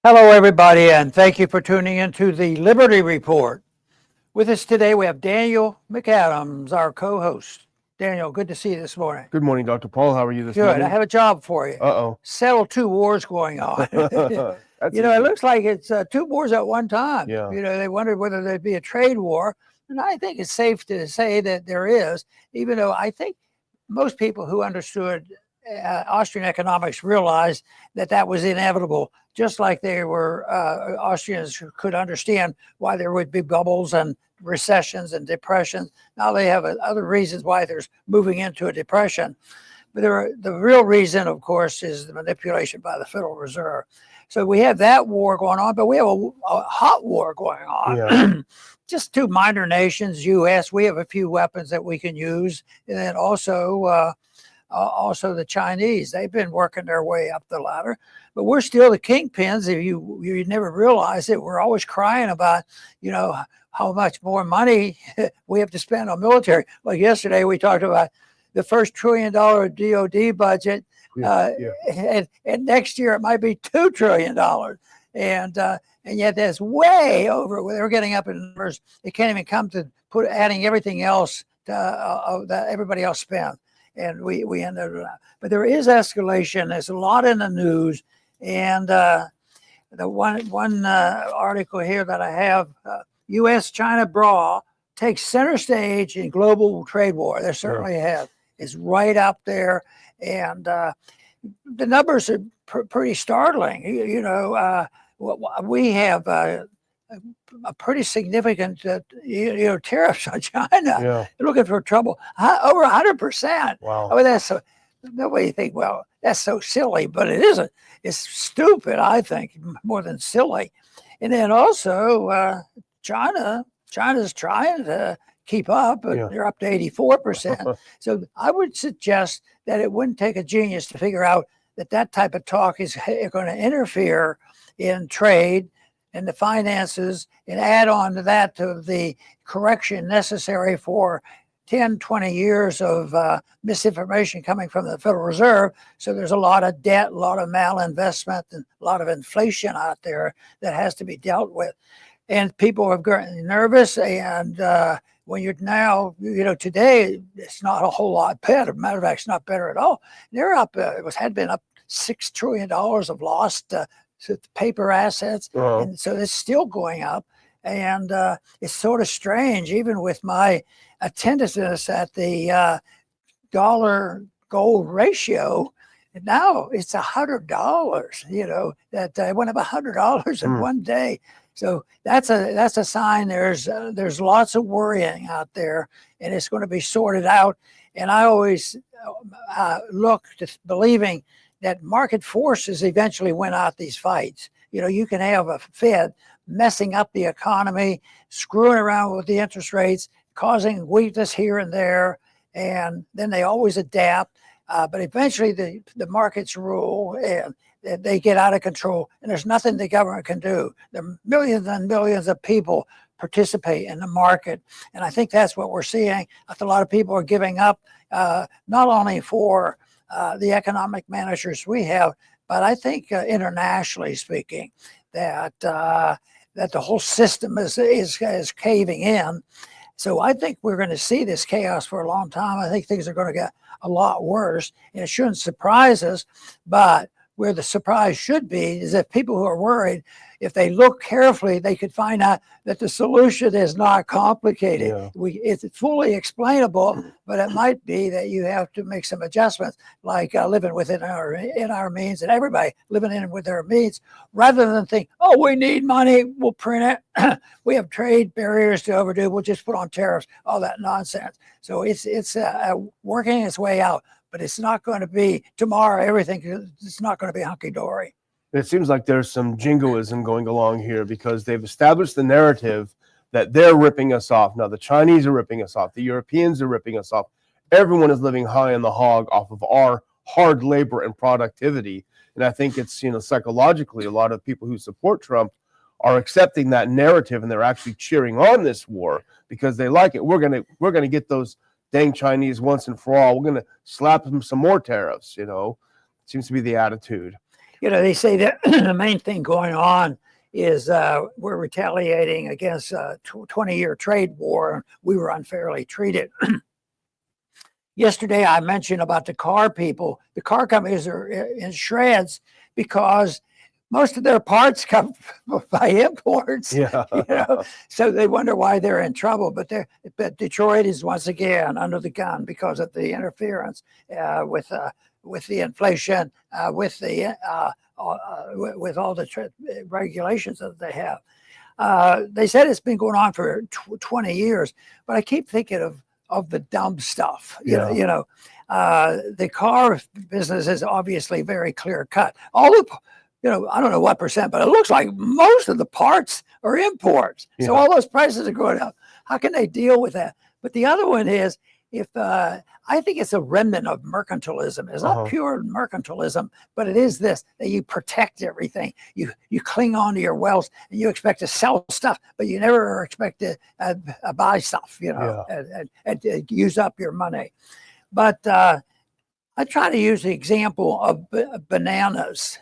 Hello, everybody, and thank you for tuning into the Liberty Report. With us today, we have Daniel McAdams, our co-host. Daniel, good to see you this morning. Good morning, Dr. Paul. How are you this Good. morning? I have a job for you. Uh-oh. Settle two wars going on. That's It looks like it's two wars at one time. Yeah. They wondered whether there'd be a trade war, and I think it's safe to say that there is, even though I think most people who understood Austrian economics realized that that was inevitable, just like they were Austrians who could understand why there would be bubbles and recessions and depressions. Now they have other reasons why there's moving into a depression. But the real reason, of course, is the manipulation by the Federal Reserve. So we have that war going on, but we have a hot war going on. Yeah. Just two minor nations, U.S., we have a few weapons that we can use. And then also the Chinese. They've been working their way up the ladder, but we're still the kingpins. If you never realize it, we're always crying about, how much more money we have to spend on military. Like yesterday, we talked about the first $1 trillion DOD budget, and next year it might be $2 trillion. And yet that's way over. They're getting up in numbers. They can't even come to adding everything else that everybody else spent. And we ended up, but there is escalation. There's a lot in the news, and the one article here that I have, U.S.-China brawl takes center stage in global trade war. There certainly has. It's right up there, and the numbers are pretty startling. We have a pretty significant, tariffs on China. Yeah. They're looking for trouble. Over 100%. Wow. I mean, that's nobody think, well, that's so silly, but it isn't. It's stupid, I think, more than silly. And then also, China's trying to keep up, but they're up to 84%. So I would suggest that it wouldn't take a genius to figure out that type of talk is going to interfere in trade and the finances, and add on to that to the correction necessary for 10, 20 years of misinformation coming from the Federal Reserve. So there's a lot of debt, a lot of malinvestment, and a lot of inflation out there that has to be dealt with. And people are getting nervous. And when you're now, today, it's not a whole lot better. Matter of fact, it's not better at all. They're up, had been up $6 trillion of lost paper assets. And so it's still going up. And it's sort of strange, even with my attentiveness at the dollar gold ratio. And now it's $100, that went up $100 in one day. So that's a sign there's lots of worrying out there, and it's going to be sorted out. And I always look to believing that market forces eventually win out these fights. You can have a Fed messing up the economy, screwing around with the interest rates, causing weakness here and there, and then they always adapt. But eventually the markets rule, and they get out of control, and there's nothing the government can do. There are millions and millions of people participate in the market, and I think that's what we're seeing. A lot of people are giving up, not only for the economic managers we have, but I think internationally speaking, that the whole system is caving in. So I think we're going to see this chaos for a long time. I think things are going to get a lot worse, and it shouldn't surprise us. But where the surprise should be is that people who are worried, if they look carefully, they could find out that the solution is not complicated. Yeah. It's fully explainable, but it might be that you have to make some adjustments, like living within our means, and everybody living in with their means, rather than think, oh, we need money, we'll print it. We have trade barriers to overdo, we'll just put on tariffs, all that nonsense. So it's working its way out. But it's not going to be tomorrow. It's not going to be hunky-dory. It seems like there's some jingoism going along here, because they've established the narrative that they're ripping us off. Now the Chinese are ripping us off. The Europeans are ripping us off. Everyone is living high on the hog off of our hard labor and productivity. And I think it's, psychologically, a lot of people who support Trump are accepting that narrative, and they're actually cheering on this war because they like it. We're gonna get those dang Chinese once and for all. We're going to slap them some more tariffs, Seems to be the attitude. They say that the main thing going on is we're retaliating against a 20-year trade war. We were unfairly treated. Yesterday, I mentioned about the car people. The car companies are in shreds because most of their parts come by imports. Yeah. So they wonder why they're in trouble. But Detroit is once again under the gun because of the interference with the inflation, with all the regulations that they have. They said it's been going on for 20 years, but I keep thinking of the dumb stuff. The car business is obviously very clear cut. All the I don't know what percent, but it looks like most of the parts are imports. So all those prices are going up. How can they deal with that? But the other one is, I think it's a remnant of mercantilism. It's not pure mercantilism, but it is this, that you protect everything. You cling on to your wealth, and you expect to sell stuff, but you never expect to buy stuff, and use up your money. But I try to use the example of bananas.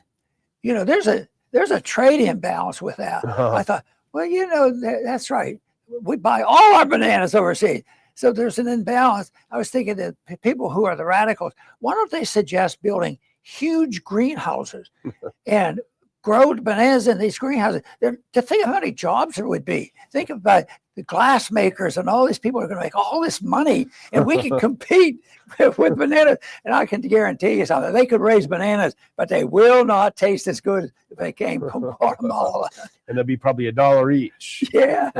There's a trade imbalance with that. I thought, well, that's right. We buy all our bananas overseas. So there's an imbalance. I was thinking that people who are the radicals, why don't they suggest building huge greenhouses and grow bananas in these greenhouses? To think of how many jobs there would be. Think about the glass makers and all these people are going to make all this money, and we can compete with bananas. And I can guarantee you something. They could raise bananas, but they will not taste as good if they came from Guatemala. And they'll be probably $1 each. Yeah.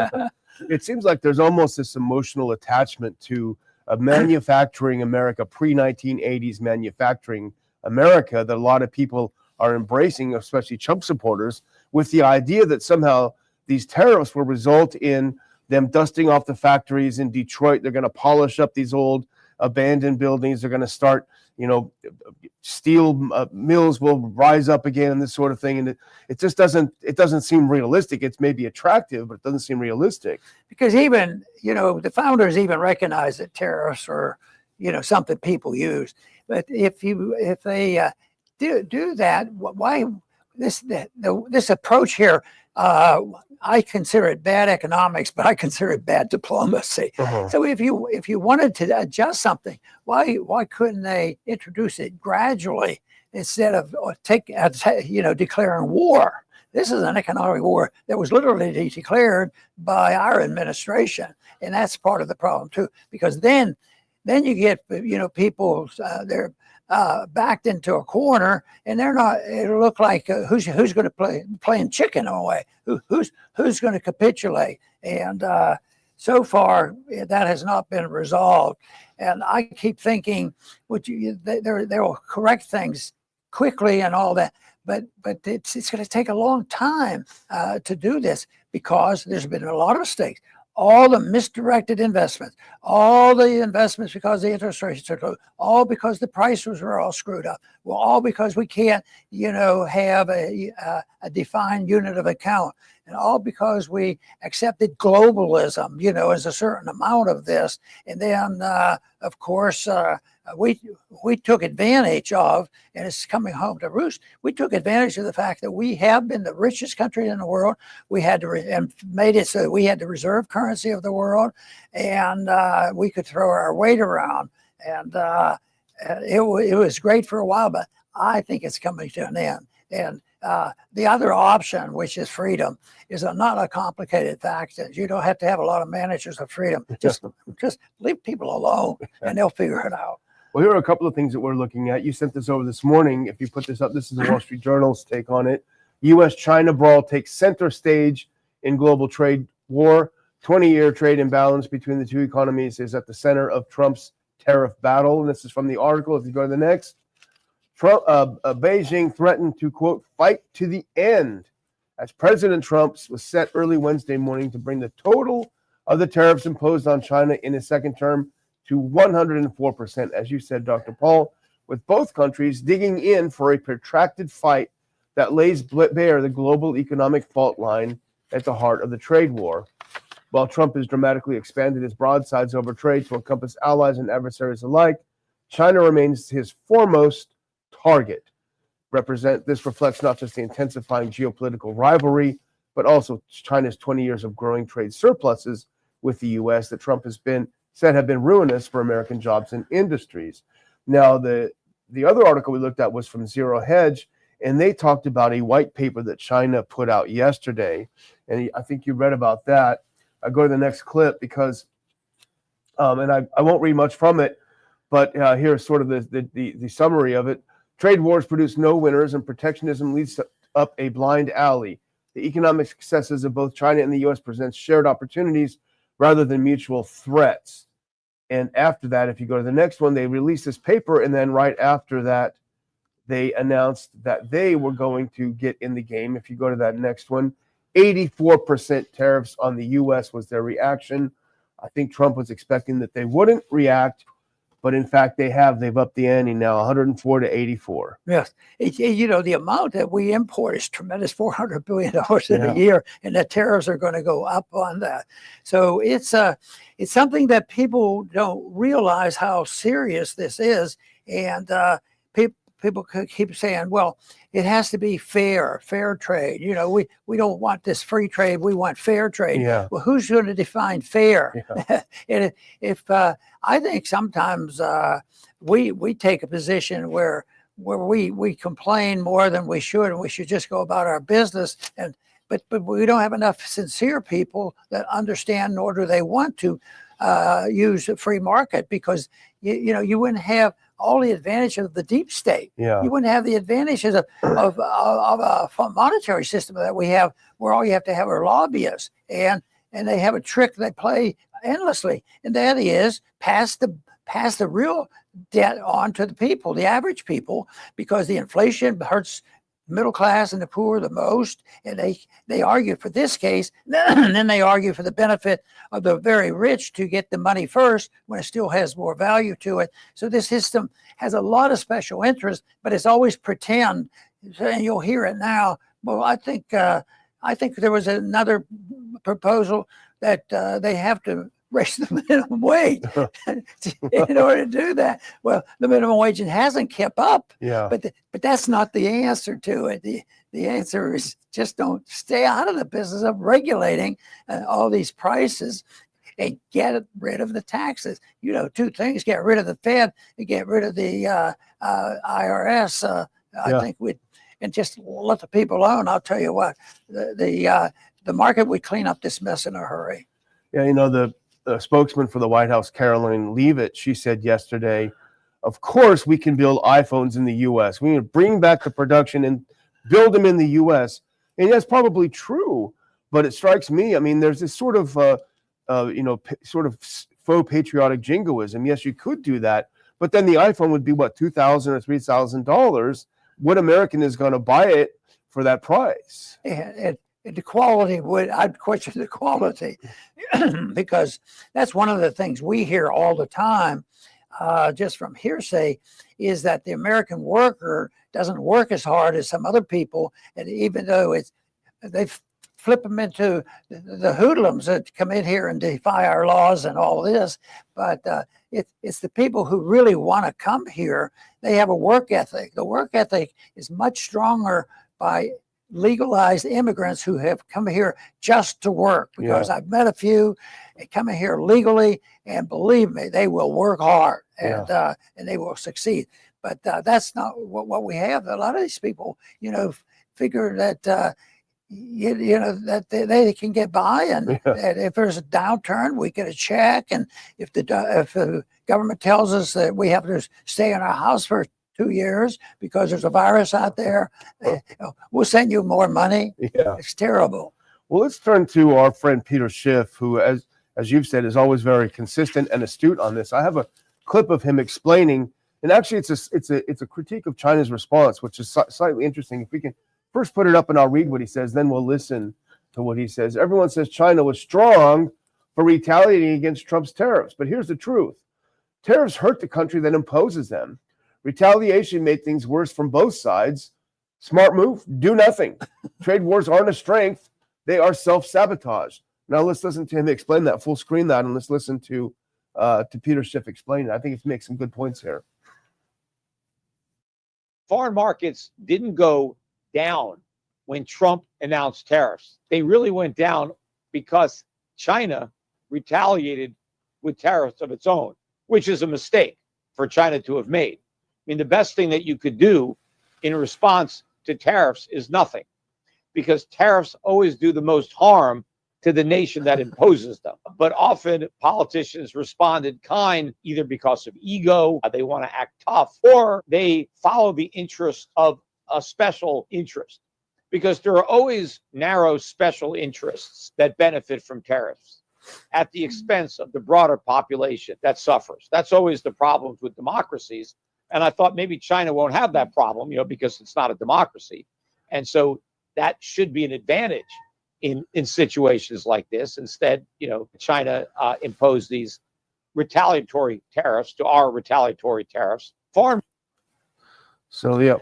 It seems like there's almost this emotional attachment to a manufacturing America, pre-1980s manufacturing America, that a lot of people are embracing, especially Trump supporters, with the idea that somehow these tariffs will result in them dusting off the factories in Detroit. They're going to polish up these old abandoned buildings. They're going to start, steel mills will rise up again and this sort of thing. And it just doesn't seem realistic. It's maybe attractive, but it doesn't seem realistic. Because even, the founders even recognize that tariffs are, something people use. But if they do that, why this approach here? I consider it bad economics, but I consider it bad diplomacy. So if you wanted to adjust something, why couldn't they introduce it gradually instead of declaring war? This is an economic war that was literally declared by our administration, and that's part of the problem too. Because then you get people they're backed into a corner, and they're not. It'll look like who's going to playing chicken in a way. Who's going to capitulate? And so far, that has not been resolved. And I keep thinking, they will correct things quickly and all that, but it's going to take a long time to do this because there's been a lot of mistakes. All the misdirected investments, all the investments because the interest rates are low, all because the prices were all screwed up. Well, all because we can't, have a defined unit of account, and all because we accepted globalism, as a certain amount of this, and then, of course, we took advantage of, and it's coming home to roost. We took advantage of the fact that we have been the richest country in the world. We had to and made it so that we had the reserve currency of the world, and we could throw our weight around. And it was great for a while, but I think it's coming to an end. And the other option, which is freedom, is not a complicated fact. You don't have to have a lot of managers of freedom. Just leave people alone, and they'll figure it out. Well, here are a couple of things that we're looking at. You sent this over this morning. If you put this up, this is the Wall Street Journal's take on it. U.S.-China brawl takes center stage in global trade war. 20-year trade imbalance between the two economies is at the center of Trump's tariff battle. And this is from the article. If you go to the next. Beijing threatened to, quote, fight to the end as President Trump was set early Wednesday morning to bring the total of the tariffs imposed on China in his second term to 104%, as you said, Dr. Paul, with both countries digging in for a protracted fight that lays bare the global economic fault line at the heart of the trade war. While Trump has dramatically expanded his broadsides over trade to encompass allies and adversaries alike, China remains his foremost target. This reflects not just the intensifying geopolitical rivalry, but also China's 20 years of growing trade surpluses with the U.S. that Trump has said have been ruinous for American jobs and industries. Now, the other article we looked at was from Zero Hedge, and they talked about a white paper that China put out yesterday, and I think you read about that. I go to the next clip because, and I won't read much from it, but here's sort of the summary of it. Trade wars produce no winners, and protectionism leads up a blind alley. The economic successes of both China and the U.S. presents shared opportunities rather than mutual threats. And after that, if you go to the next one, they released this paper, and then right after that, they announced that they were going to get in the game. If you go to that next one, 84% tariffs on the U.S. was their reaction. I think Trump was expecting that they wouldn't react, but in fact, they have. They've upped the ante now, 104 to 84. Yes. The amount that we import is tremendous, $400 billion in a year, and the tariffs are going to go up on that. So it's something that people don't realize how serious this is. And people keep saying, well, it has to be fair trade. We don't want this free trade. We want fair trade. Yeah. Well, who's going to define fair? Yeah. And if I think sometimes we take a position where we complain more than we should, and we should just go about our business. But we don't have enough sincere people that understand, nor do they want to use a free market, because you wouldn't have all the advantage of the deep state. Yeah. You wouldn't have the advantages of a monetary system that we have, where all you have to have are lobbyists, and they have a trick they play endlessly, and that is pass the real debt on to the people, the average people, because the inflation hurts middle class and the poor the most, and they argue for this case, and then they argue for the benefit of the very rich to get the money first when it still has more value to it. So this system has a lot of special interest, but it's always pretend, and you'll hear it now. Well, I think there was another proposal that they have to raise the minimum wage in order to do that. Well, the minimum wage hasn't kept up. Yeah. But that's not the answer to it. The answer is just don't stay out of the business of regulating all these prices and get rid of the taxes. Two things: get rid of the Fed and get rid of the IRS. I think and just let the people alone. I'll tell you what, the market would clean up this mess in a hurry. Yeah, the spokesman for the White House, Caroline Leavitt, she said yesterday, of course we can build iPhones in the U.S. We need to bring back the production and build them in the U.S. And that's probably true, but it strikes me, there's this sort of, sort of faux patriotic jingoism. Yes, you could do that, but then the iPhone would be, what, $2,000 or $3,000? What American is going to buy it for that price? And the quality I'd question the quality, because that's one of the things we hear all the time, just from hearsay, is that the American worker doesn't work as hard as some other people, and even though they flip them into the hoodlums that come in here and defy our laws and all this, but it's the people who really want to come here. They have a work ethic. The work ethic is much stronger by legalized immigrants who have come here just to work, because I've met a few coming here legally, and believe me, they will work hard and they will succeed. But that's not what we have. A lot of these people, figure that that they can get by, and if there's a downturn, we get a check, and if the government tells us that we have to stay in our house for 2 years because there's a virus out there, we'll send you more money. Yeah. It's terrible. Well, let's turn to our friend Peter Schiff, who, as you've said, is always very consistent and astute on this. I have a clip of him explaining, and actually it's a critique of China's response, which is slightly interesting. If we can first put it up and I'll read what he says, then we'll listen to what he says. Everyone says China was strong for retaliating against Trump's tariffs, but here's the truth. Tariffs hurt the country that imposes them. Retaliation made things worse from both sides. Smart move, do nothing. Trade wars aren't a strength. They are self-sabotage. Now let's listen to him explain that, full screen that, and let's listen to Peter Schiff explain it. I think it makes some good points here. foreign markets didn't go down when Trump announced tariffs. They really went down because China retaliated with tariffs of its own, which is a mistake for China to have made. I mean, the best thing that you could do in response to tariffs is nothing, because tariffs always do the most harm to the nation that imposes them. But often politicians responded kind, either because of ego, they want to act tough, or they follow the interest of a special interest, because there are always narrow special interests that benefit from tariffs at the expense of the broader population that suffers. That's always the problem with democracies. And I thought maybe China won't have that problem, because it's not a democracy. And so that should be an advantage in situations like this. Instead, China imposed these retaliatory tariffs to our retaliatory tariffs. So, yeah.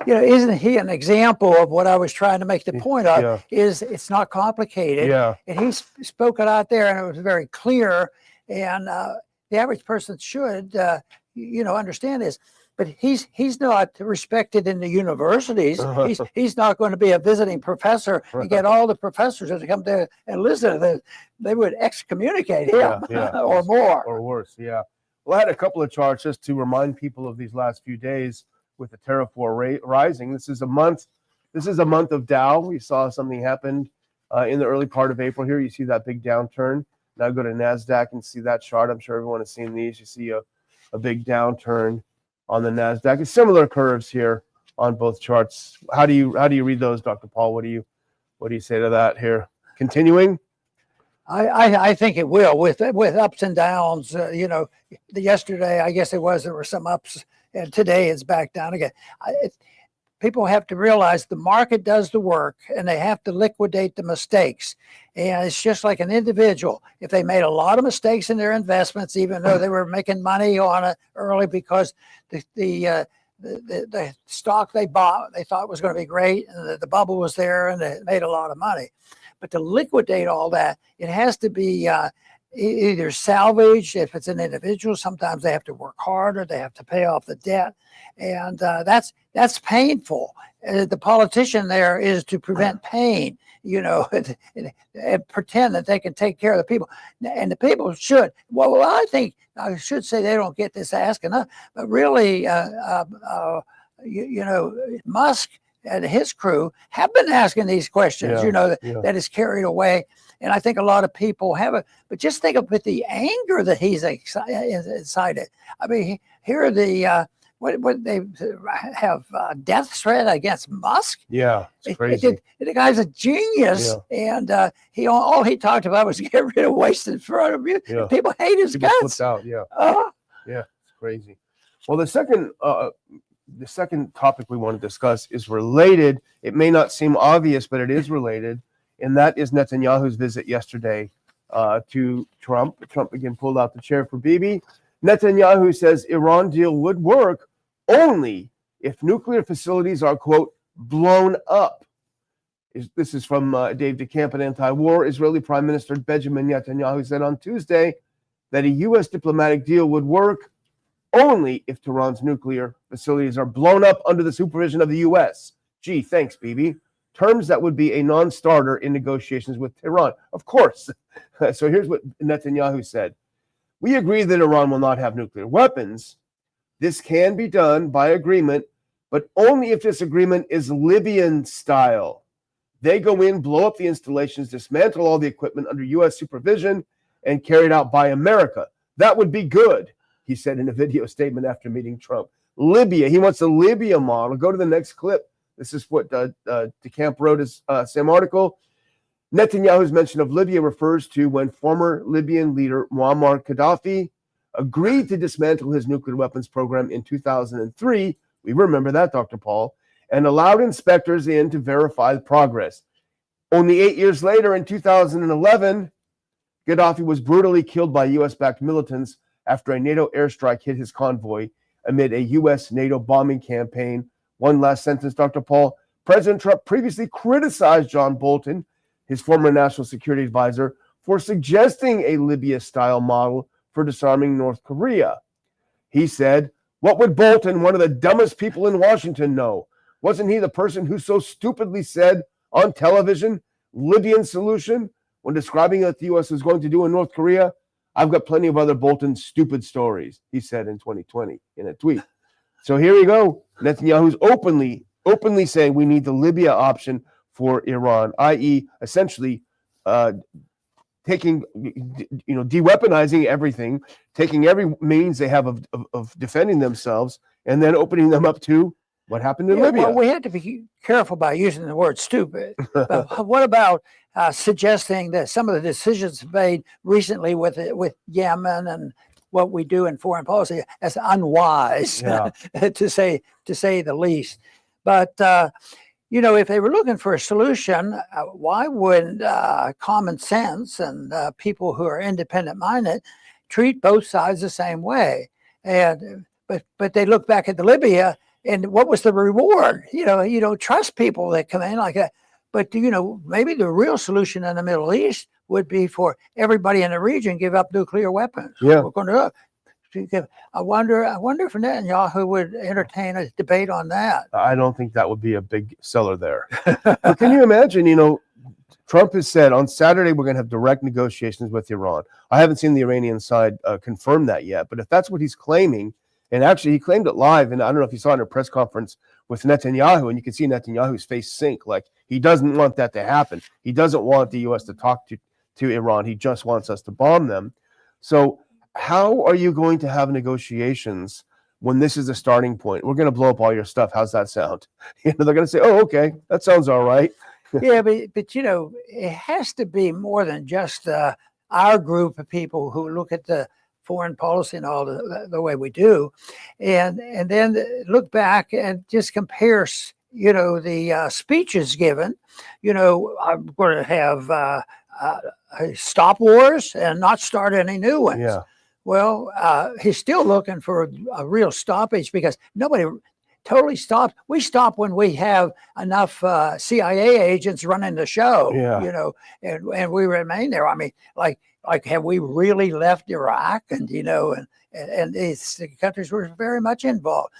Isn't he an example of what I was trying to make the point of? Yeah. Is it's not complicated. Yeah. And he spoke it out there, and it was very clear. And the average person should, understand this. But he's not respected in the universities. He's not going to be a visiting professor and get all the professors to come there and listen. They would excommunicate him or more. Or worse, yeah. Well, I had a couple of charts just to remind people of these last few days with the tariff war rising. This is a month of Dow. We saw something happen in the early part of April here. You see that big downturn. Now go to NASDAQ and see that chart. I'm sure everyone has seen these. You see a big downturn on the NASDAQ. It's similar curves here on both charts. How do you read those, Dr. Paul? What do you say to that here? Continuing? I think it will with ups and downs. Yesterday, I guess there were some ups, and today it's back down again. People have to realize the market does the work, and they have to liquidate the mistakes. And it's just like an individual. If they made a lot of mistakes in their investments, even though they were making money on it early because the stock they bought they thought was going to be great, and the bubble was there, and they made a lot of money. But to liquidate all that, it has to be either salvaged. If it's an individual, sometimes they have to work harder. They have to pay off the debt, and that's painful. The politician there is to prevent pain, and pretend that they can take care of the people. And the people should. Well, I think I should say they don't get this ask enough, but really, Musk and his crew have been asking these questions, that is carried away. And I think a lot of people have it, but just think of the anger that he's incited. I mean, here are the, what they have death threat against Musk. Yeah, it's crazy. The guy's a genius, and all he talked about was get rid of wasted front of you. Yeah. People hate his guts. Flipped out, yeah, it's crazy. Well, the second topic we want to discuss is related. It may not seem obvious, but it is related, and that is Netanyahu's visit yesterday to Trump. Trump again pulled out the chair for Bibi. Netanyahu says Iran deal would work only if nuclear facilities are, quote, blown up. This is from Dave DeCamp, an anti-war Israeli Prime Minister Benjamin Netanyahu said on Tuesday that a U.S. diplomatic deal would work only if Tehran's nuclear facilities are blown up under the supervision of the U.S. Gee, thanks, Bibi. Terms that would be a non-starter in negotiations with Tehran. Of course. So here's what Netanyahu said. We agree that Iran will not have nuclear weapons. This can be done by agreement, but only if this agreement is Libyan style. They go in, blow up the installations, dismantle all the equipment under U.S. supervision, and carry it out by America. That would be good, he said in a video statement after meeting Trump. Libya, he wants a Libya model. Go to the next clip. This is what DeCamp wrote his same article. Netanyahu's mention of Libya refers to when former Libyan leader Muammar Gaddafi agreed to dismantle his nuclear weapons program in 2003. We remember that, Dr. Paul, and allowed inspectors in to verify the progress. Only 8 years later, in 2011, Gaddafi was brutally killed by U.S.-backed militants after a NATO airstrike hit his convoy amid a U.S.-NATO bombing campaign. One last sentence, Dr. Paul. President Trump previously criticized John Bolton, his former national security advisor, for suggesting a Libya-style model for disarming North Korea. He said, What would Bolton, one of the dumbest people in Washington, know? Wasn't he the person who so stupidly said on television, Libyan solution, when describing what the U.S. was going to do in North Korea? I've got plenty of other Bolton stupid stories, he said in 2020 in a tweet. So here we go. Netanyahu's openly saying we need the Libya option for Iran, i.e., essentially taking, de-weaponizing everything, taking every means they have of defending themselves, and then opening them up to what happened in Libya. Well, we have to be careful by using the word stupid. But what about suggesting that some of the decisions made recently with Yemen and what we do in foreign policy as unwise, to say the least? But if they were looking for a solution, why would common sense and people who are independent-minded treat both sides the same way? And but they look back at the Libya, and what was the reward? You don't trust people that come in like that. But maybe the real solution in the Middle East would be for everybody in the region give up nuclear weapons. Yeah. We're going to. I wonder if Netanyahu would entertain a debate on that. I don't think that would be a big seller there. But can you imagine, Trump has said on Saturday we're going to have direct negotiations with Iran. I haven't seen the Iranian side confirm that yet, but if that's what he's claiming, and actually he claimed it live, and I don't know if you saw it in a press conference with Netanyahu, and you can see Netanyahu's face sink, like he doesn't want that to happen. He doesn't want the U.S. to talk to Iran. He just wants us to bomb them. So how are you going to have negotiations when this is a starting point? We're going to blow up all your stuff. How's that sound? They're going to say, oh, okay, that sounds all right. Yeah, but it has to be more than just our group of people who look at the foreign policy and all the way we do, and then look back and just compare, the speeches given. I'm going to have stop wars and not start any new ones. Yeah. Well, he's still looking for a real stoppage because nobody totally stops. We stop when we have enough CIA agents running the show, and we remain there. I mean, like have we really left Iraq? And these countries were very much involved.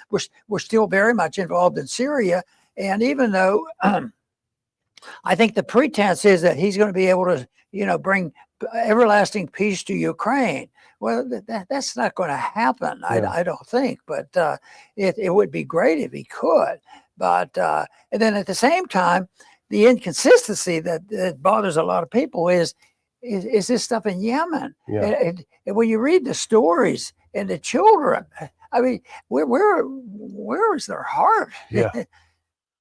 We're still very much involved in Syria, and even though I think the pretense is that he's going to be able to, bring everlasting peace to Ukraine. Well, that's not going to happen, I don't think. But it would be great if he could. But and then at the same time, the inconsistency that bothers a lot of people is this stuff in Yemen. Yeah. And when you read the stories and the children, I mean, where is their heart? Yeah.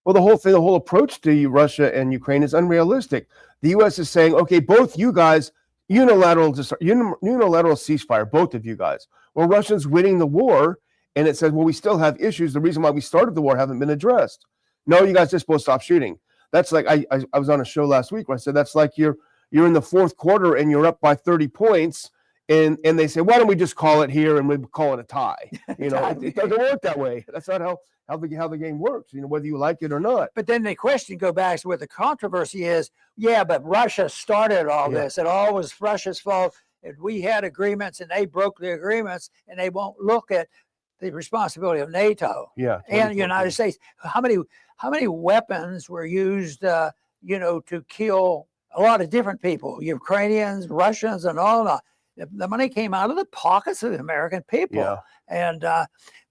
Well, the whole approach to Russia and Ukraine is unrealistic. The U.S. is saying, okay, both you guys, unilateral ceasefire, both of you guys. Well, Russia's winning the war, and it says, well, we still have issues. The reason why we started the war haven't been addressed. No, you guys just supposed to stop shooting. That's like I was on a show last week where I said that's like you're in the fourth quarter and you're up by 30 points, and they say, why don't we just call it here and we call it a tie? It doesn't work that way. That's not how the game works, whether you like it or not. But then the question go back to what the controversy is. Yeah, but Russia started all this. It all was Russia's fault. And we had agreements and they broke the agreements, and they won't look at the responsibility of NATO and the United States. How many weapons were used, to kill a lot of different people, Ukrainians, Russians, and all that. The money came out of the pockets of the American people. Yeah. And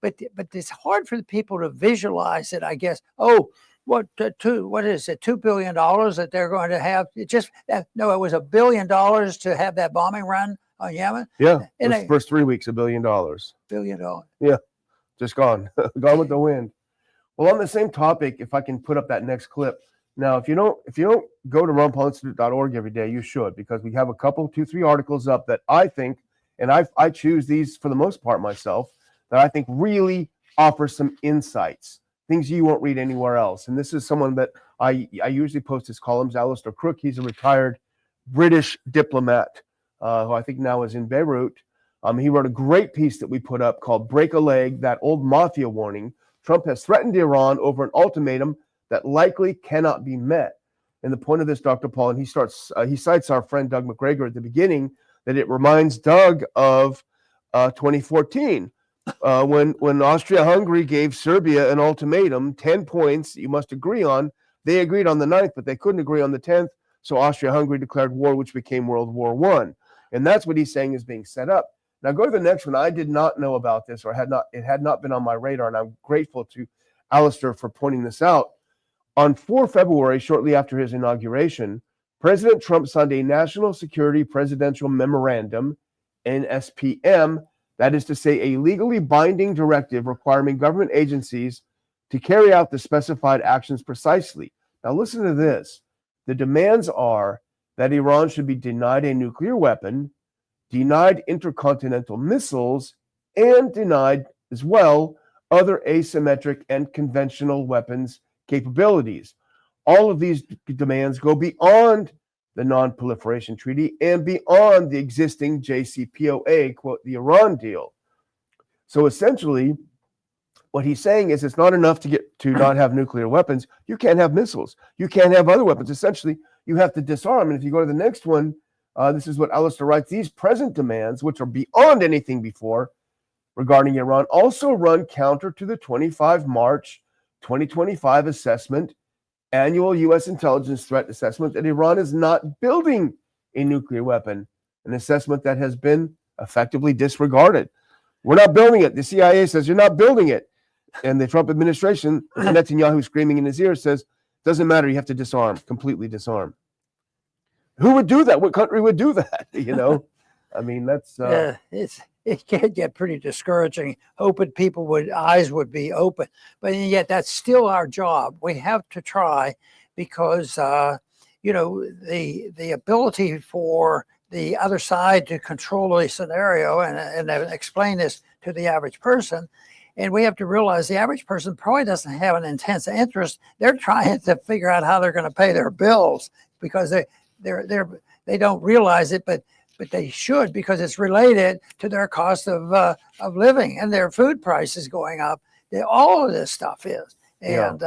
but it's hard for the people to visualize it, I guess. Oh, what is it, $2 billion that they're going to have? It was $1 billion to have that bombing run on Yemen. Yeah, the first 3 weeks, $1 billion. $1 billion. Yeah, just gone with the wind. Well, on the same topic, if I can put up that next clip. Now, if you don't go to RonPaulInstitute.org every day, you should, because we have a couple, 2-3 articles up that I think, and I choose these for the most part myself, that I think really offer some insights, things you won't read anywhere else. And this is someone that I usually post his columns, Alistair Crook. He's a retired British diplomat who I think now is in Beirut. He wrote a great piece that we put up called Break a Leg, That Old Mafia Warning. Trump has threatened Iran over an ultimatum that likely cannot be met. And the point of this, Dr. Paul, and he cites our friend Doug McGregor at the beginning, that it reminds Doug of 2014. When Austria-Hungary gave Serbia an ultimatum, 10 points you must agree on, they agreed on the 9th, but they couldn't agree on the 10th. So Austria-Hungary declared war, which became World War I. And that's what he's saying is being set up. Now go to the next one. I did not know about this, or it had not been on my radar, and I'm grateful to Alistair for pointing this out. On 4 February, shortly after his inauguration, President Trump signed a National Security Presidential Memorandum, NSPM, that is to say, a legally binding directive requiring government agencies to carry out the specified actions precisely. Now listen to this. The demands are that Iran should be denied a nuclear weapon, denied intercontinental missiles, and denied as well other asymmetric and conventional weapons capabilities. All of these demands go beyond the Non-Proliferation Treaty and beyond the existing JCPOA, quote, the Iran deal. So essentially, what he's saying is it's not enough to not have nuclear weapons. You can't have missiles. You can't have other weapons. Essentially, you have to disarm. And if you go to the next one, this is what Alistair writes. These present demands, which are beyond anything before regarding Iran, also run counter to the 25 March 2025 assessment, annual U.S. intelligence threat assessment, that Iran is not building a nuclear weapon, an assessment that has been effectively disregarded. We're not building it. The CIA says you're not building it. And the Trump administration, Netanyahu screaming in his ear, says, doesn't matter, you have to disarm, completely disarm. Who would do that? What country would do that? You know, I mean, that's it can get pretty discouraging. Hoping eyes would be open, but yet that's still our job. We have to try, because the ability for the other side to control a scenario and explain this to the average person. And we have to realize the average person probably doesn't have an intense interest. They're trying to figure out how they're going to pay their bills, because they don't realize it, but they should, because it's related to their cost of living and their food prices going up. All of this stuff is, and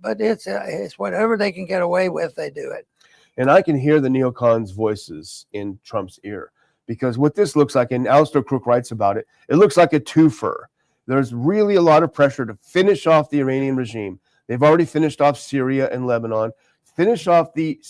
but it's whatever they can get away with, they do it. And I can hear the neocons' voices in Trump's ear, because what this looks like, and Alistair Crook writes about it, it looks like a twofer. There's really a lot of pressure to finish off the Iranian regime. They've already finished off Syria and Lebanon. Finish off the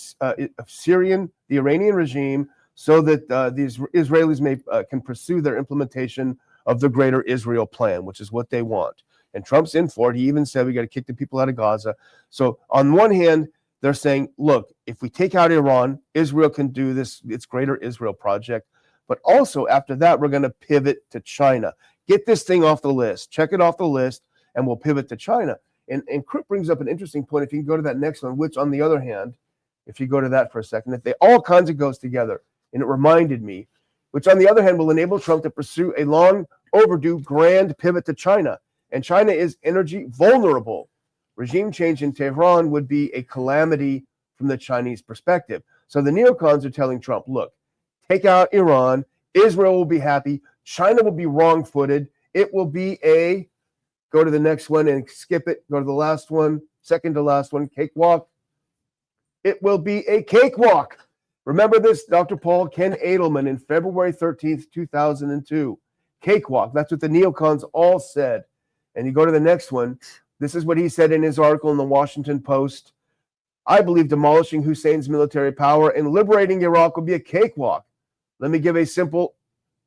Iranian regime, so that these Israelis can pursue their implementation of the Greater Israel Plan, which is what they want. And Trump's in for it. He even said we got to kick the people out of Gaza. So on one hand, they're saying, look, if we take out Iran, Israel can do its Greater Israel project. But also after that, we're going to pivot to China. Get this thing off the list. Check it off the list, and we'll pivot to China. And Crook brings up an interesting point. If you can go to that next one, which on the other hand, if you go to that for a second, if they all kinds of goes together, and it reminded me, which on the other hand will enable Trump to pursue a long overdue grand pivot to China. And China is energy vulnerable. Regime change in Tehran would be a calamity from the Chinese perspective. So the neocons are telling Trump, look, take out Iran, Israel will be happy, China will be wrong-footed, it will be go to the next one and skip it, go to the last one, second to last one, cakewalk. It will be a cakewalk. Remember this, Dr. Paul Ken Edelman in February 13th, 2002. Cakewalk, that's what the neocons all said. And you go to the next one, this is what he said in his article in the Washington Post. I believe demolishing Hussein's military power and liberating Iraq will be a cakewalk. Let me give a simple,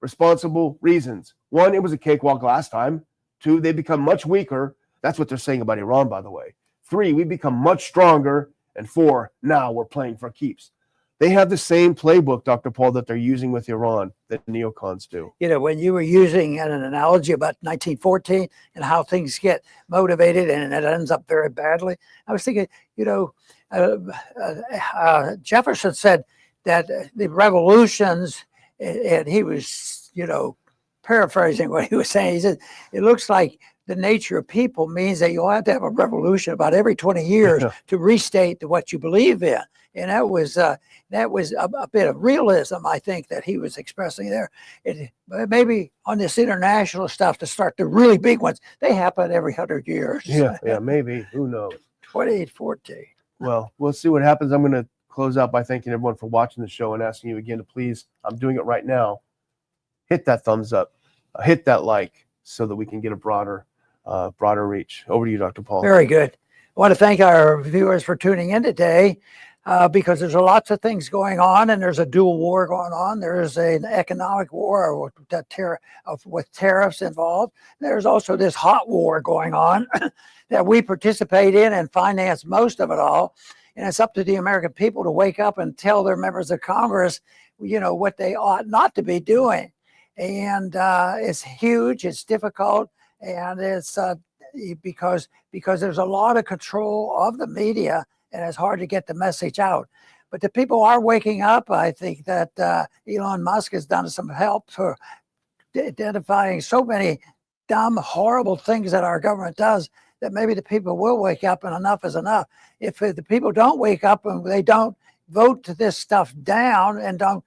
responsible reasons. One, it was a cakewalk last time. Two, they become much weaker. That's what they're saying about Iran, by the way. Three, we become much stronger. And four, now we're playing for keeps. They have the same playbook, Dr. Paul, that they're using with Iran that neocons do. You know, when you were using an analogy about 1914 and how things get motivated and it ends up very badly, I was thinking, Jefferson said that the revolutions, and he was, paraphrasing what he was saying. He said, it looks like the nature of people means that you'll have to have a revolution about every 20 years to restate what you believe in. And that was a bit of realism, I think, that he was expressing there. Maybe on this international stuff, to start the really big ones, they happen every 100 years. Yeah, maybe. Who knows? 2814. Well, we'll see what happens. I'm going to close out by thanking everyone for watching the show and asking you again to please, I'm doing it right now, hit that thumbs up, hit that like, so that we can get a broader reach. Over to you, Dr. Paul. Very good. I want to thank our viewers for tuning in today, because there's lots of things going on, and there's a dual war going on. There's an economic war with tariffs involved. There's also this hot war going on that we participate in and finance most of it all. And it's up to the American people to wake up and tell their members of Congress, what they ought not to be doing. And it's huge, it's difficult, and it's because there's a lot of control of the media, and it's hard to get the message out. But the people are waking up. I think that Elon Musk has done some help for identifying so many dumb, horrible things that our government does, that maybe the people will wake up, and enough is enough. If the people don't wake up and they don't vote this stuff down and don't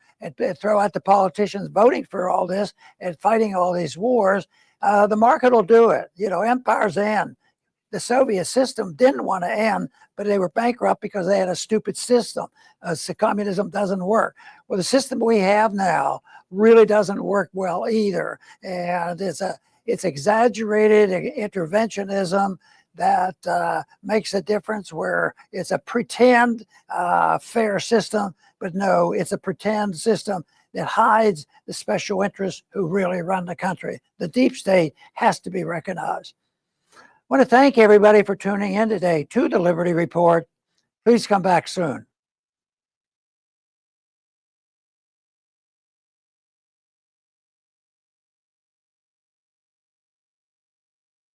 throw out the politicians voting for all this and fighting all these wars, the market will do it. Empires end. The Soviet system didn't want to end, but they were bankrupt because they had a stupid system. So communism doesn't work. Well, the system we have now really doesn't work well either. And it's exaggerated interventionism that makes a difference, where it's a pretend fair system, but no, it's a pretend system that hides the special interests who really run the country. The deep state has to be recognized. I want to thank everybody for tuning in today to the Liberty Report. Please come back soon.